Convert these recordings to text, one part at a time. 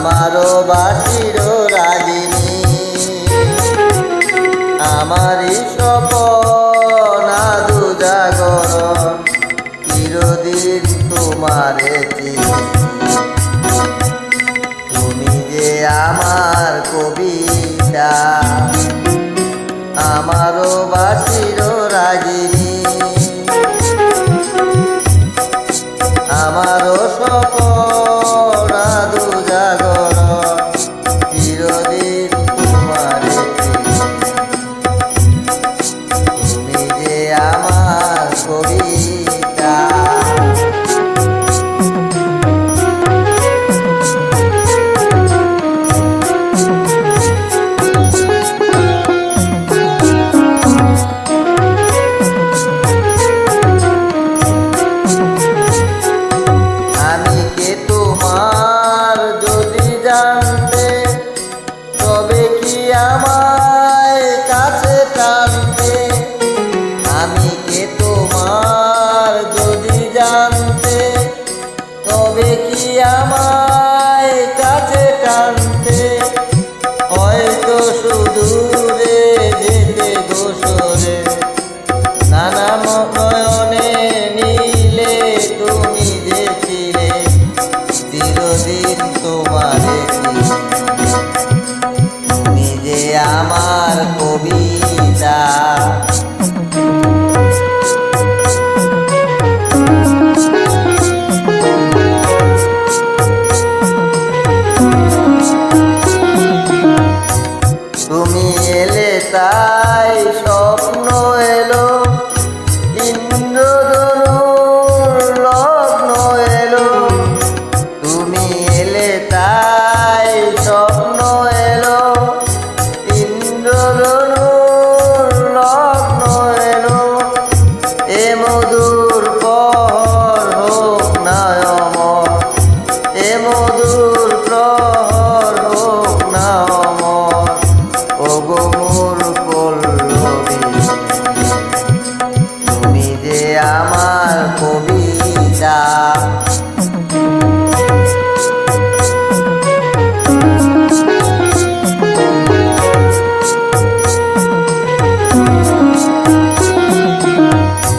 আমারও বাসির রাগিনী আমারই স্বপন আদু জাগরণ চিরদিন তোমারে চিনি তুমি যে আমার কবিতা আমারও বাসির রাগিনী আমারও স্বপন আদু জাগরণ চিরদিন তোমারে তুমি যে আমার কবিতা আমি কে তোমার যদি জানতে তবে কি আমায় কাছে টানতে আমি কে তোমার যদি জানতে তবে কি আমায় কাছে টানতে হয়তো সুদূরে যেতে গোসরে নানা নয়নে নীলে তুমি যে ছিলে চিরদিন তোমারে তুমি যে আমার কবিতা তুমি এলে তাই স্বপ্ন এলো ইন্দ্রধনুর লগ্ন এলো তুমি এলে তাই স্বপ্ন এলো ইন্দ্রধনুর লগ্ন এলো এ মধুর প্রহর হোক না অমর এ মধুর প্রহর হোক না অমর ওগো মোর পল্লবী তুমি যে আমার কবিতা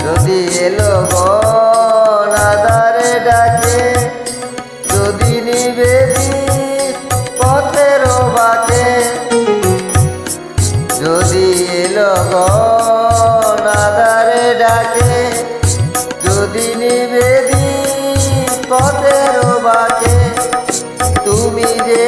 যদি এলো গনাদারে ডাকে যদি নিবেদিত পথের বাকে যদি এলো গনাদারে ডাকে যদি নিবেদিত পথের বাকে তুমি যে